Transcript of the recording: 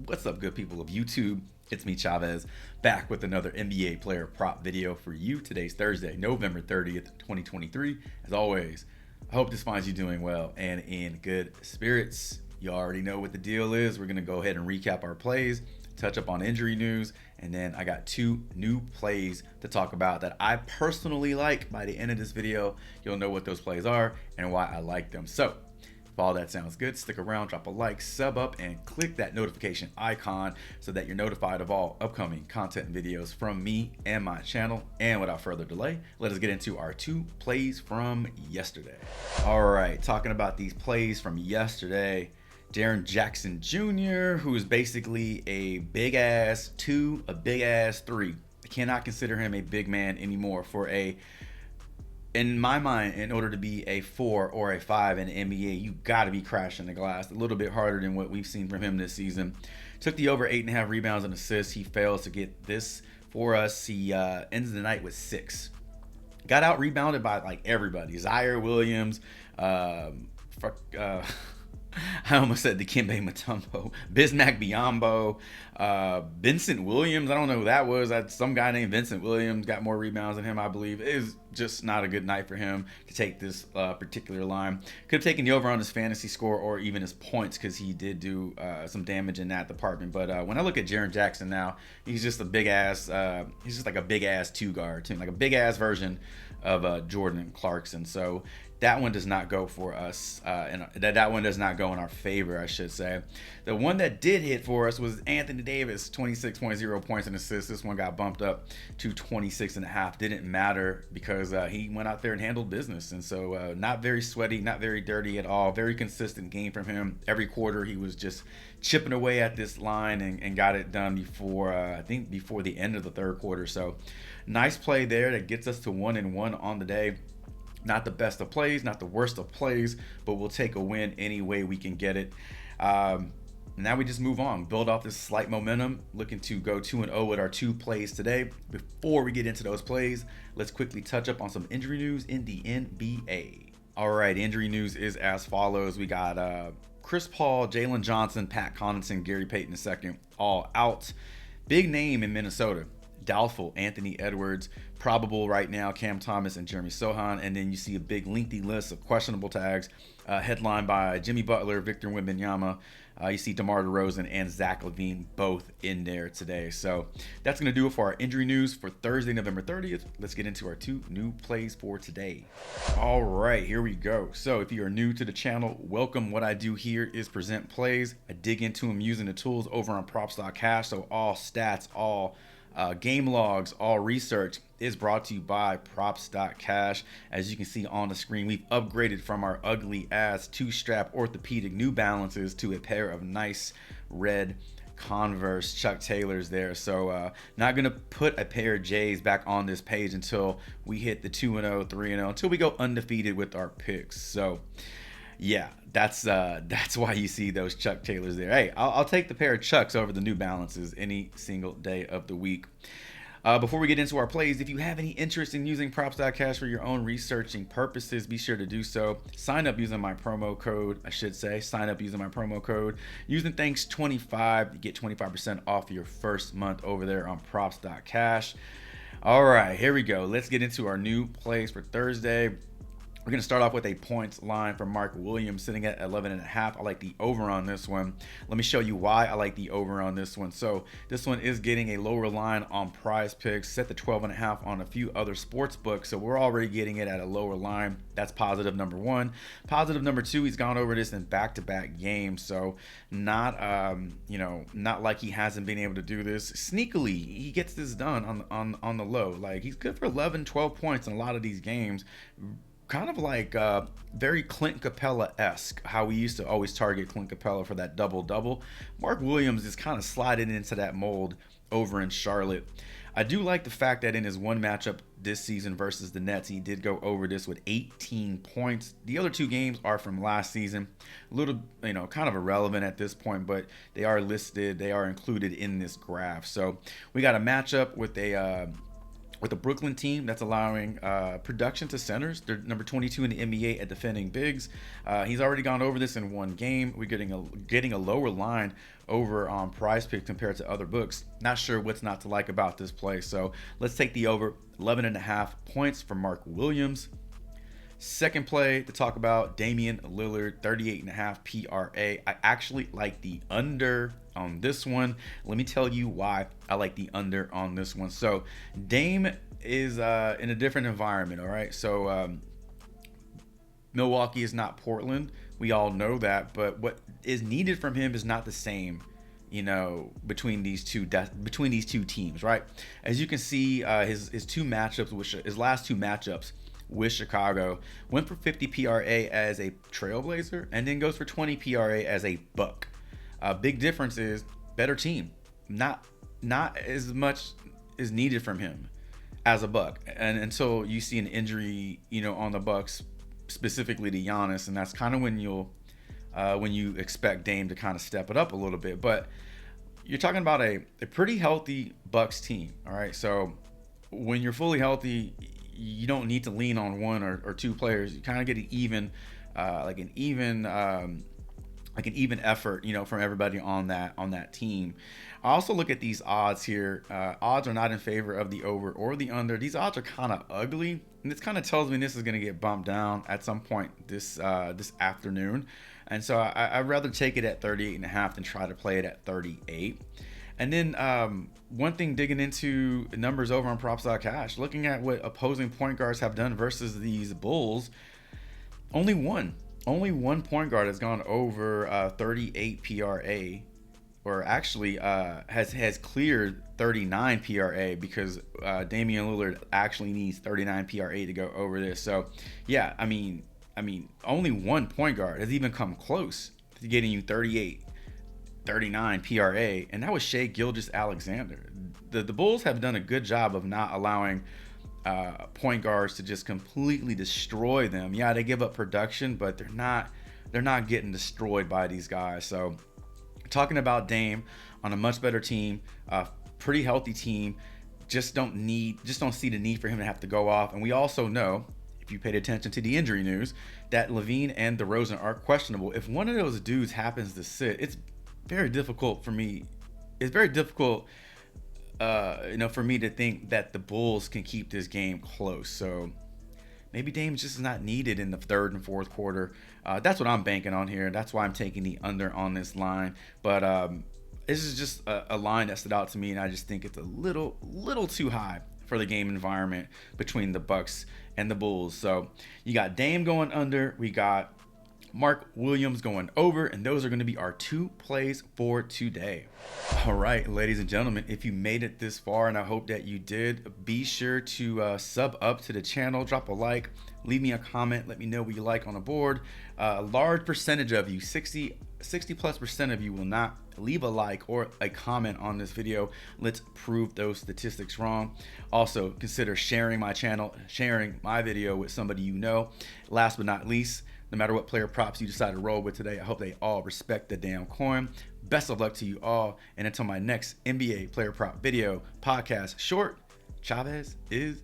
What's up, good people of YouTube? It's me, Chavez, back with another NBA player prop video for you. Today's Thursday, November 30th, 2023. As always, I hope this finds you doing well and in good spirits. You already know what the deal is. We're going to go ahead and recap our plays, touch up on injury news, and then I got two new plays to talk about that I personally like. By the end of this video, you'll know what those plays are and why I like them. So, if all that sounds good, stick around, drop a like, sub up, and click that notification icon so that you're notified of all upcoming content and videos from me and my channel. And without further delay, let us get into our two plays from yesterday. All right, talking about these plays from yesterday. Jaren Jackson Jr., who is basically a big ass 2, a big ass 3. I cannot consider him a big man anymore in my mind. In order to be a 4 or a 5 in the NBA, you got to be crashing the glass a little bit harder than what we've seen from him this season. Took the over 8.5 rebounds and assists. He fails to get this for us. He ends the night with 6. Got out rebounded by like everybody. Zaire Williams, I almost said Dikembe Mutombo, Bismack Biyombo, Vincent Williams. I don't know who that was. Some guy named Vincent Williams got more rebounds than him, I believe. It is just not a good night for him to take this particular line. Could have taken the over on his fantasy score or even his points, because he did do some damage in that department. But when I look at Jaren Jackson now, he's just a big ass. He's just like a big ass 2 guard, like a big ass version of Jordan Clarkson. So that one does not go for us, and that one does not go in our favor, I should say. The one that did hit for us was Anthony Davis, 26.0 points and assists. This one got bumped up to 26.5. Didn't matter because he went out there and handled business. And so not very sweaty, not very dirty at all. Very consistent game from him. Every quarter he was just chipping away at this line and got it done before, I think, before the end of the third quarter. So nice play there that gets us to 1-1 on the day. Not the best of plays, not the worst of plays, but we'll take a win any way we can get it. Now we just move on, build off this slight momentum, looking to go 2-0 with our 2 plays today. Before we get into those plays, let's quickly touch up on some injury news in the NBA. All right, injury news is as follows. We got Chris Paul, Jalen Johnson, Pat Connaughton, Gary Payton II all out. Big name in Minnesota. Doubtful, Anthony Edwards. Probable right now, Cam Thomas and Jeremy Sohan. And then you see a big lengthy list of questionable tags, headlined by Jimmy Butler, Victor Wembanyama. You see DeMar DeRozan and Zach LaVine both in there today. So that's going to do it for our injury news for Thursday, November 30th. Let's get into our 2 new plays for today. All right, here we go. So if you are new to the channel, welcome. What I do here is present plays. I dig into them using the tools over on props.cash. So all stats, all game logs, all research is brought to you by props.cash. As you can see on the screen, we've upgraded from our ugly ass 2-strap orthopedic New Balances to a pair of nice red Converse Chuck Taylors there. So not gonna put a pair of J's back on this page until we hit the 2-0, 3-0, until we go undefeated with our picks. So yeah, that's why you see those Chuck Taylors there. Hey, I'll take the pair of Chucks over the New Balances any single day of the week. Before we get into our plays, if you have any interest in using props.cash for your own researching purposes, be sure to do so. Sign up using my promo code, Sign up using my promo code. Using Thanks25, you get 25% off your first month over there on props.cash. All right, here we go. Let's get into our new plays for Thursday. We're going to start off with a points line for Mark Williams sitting at 11.5. I like the over on this one. Let me show you why I like the over on this one. So this one is getting a lower line on Prizepicks, set the 12.5 on a few other sports books. So we're already getting it at a lower line. That's positive number 1. Positive number 2, he's gone over this in back-to-back games. So not like he hasn't been able to do this. Sneakily, he gets this done on the low. Like, he's good for 11, 12 points in a lot of these games. Kind of like very Clint Capella-esque, how we used to always target Clint Capella for that double-double. Mark Williams is kind of sliding into that mold over in Charlotte. I do like the fact that in his one matchup this season versus the Nets, he did go over this with 18 points. The other 2 games are from last season. A little, kind of irrelevant at this point, but they are listed. They are included in this graph. So we got a matchup with a with a Brooklyn team that's allowing production to centers. They're number 22 in the NBA at defending bigs. He's already gone over this in one game. We're getting a lower line over on Prizepicks compared to other books. Not sure what's not to like about this play. So let's take the over 11.5 points for Mark Williams. Second play to talk about, Damian Lillard, 38.5 PRA. I actually like the under on this one. Let me tell you why I like the under on this one. So Dame is in a different environment, all right? So Milwaukee is not Portland. We all know that, but what is needed from him is not the same, you know, between these two teams, right? As you can see, his last two matchups with Chicago went for 50 PRA as a Trailblazer and then goes for 20 PRA as a Buck. Big difference is better team. Not as much is needed from him as a Buck, and until you see an injury, you know, on the Bucks, specifically to Giannis, and that's kind of when you expect Dame to kind of step it up a little bit. But you're talking about a pretty healthy Bucks team, all right? So when you're fully healthy, you don't need to lean on one or two players. You kind of get an even effort, you know, from everybody on that team. I also look at these odds here. Odds are not in favor of the over or the under. These odds are kind of ugly, and this kind of tells me this is going to get bumped down at some point this afternoon. And so I'd rather take it at 38.5 than try to play it at 38. And then one thing, digging into numbers over on props.cash, looking at what opposing point guards have done versus these Bulls, only one point guard has gone over 38 PRA, or actually has cleared 39 PRA, because Damian Lillard actually needs 39 PRA to go over this. So yeah, I mean only one point guard has even come close to getting you 39 PRA, and that was Shai Gilgeous-Alexander. The Bulls have done a good job of not allowing point guards to just completely destroy them. Yeah, they give up production, but they're not getting destroyed by these guys. So talking about Dame on a much better team, pretty healthy team, just don't see the need for him to have to go off. And we also know, if you paid attention to the injury news, that LaVine and DeRozan are questionable. If one of those dudes happens to sit, it's very difficult for me. It's very difficult, for me to think that the Bulls can keep this game close. So maybe Dame's just not needed in the third and fourth quarter. That's what I'm banking on here. That's why I'm taking the under on this line. But this is just a line that stood out to me, and I just think it's a little too high for the game environment between the Bucks and the Bulls. So you got Dame going under. We got Mark Williams going over, and those are going to be our two plays for today. All right, ladies and gentlemen, if you made it this far, and I hope that you did, be sure to sub up to the channel, drop a like, leave me a comment, let me know what you like on the board. A large percentage of you, 60+% of you, will not leave a like or a comment on this video. Let's prove those statistics wrong. Also, consider sharing my channel, sharing my video with somebody you know. Last but not least, no matter what player props you decide to roll with today, I hope they all respect the damn coin. Best of luck to you all. And until my next NBA player prop video, podcast, short, Chavez is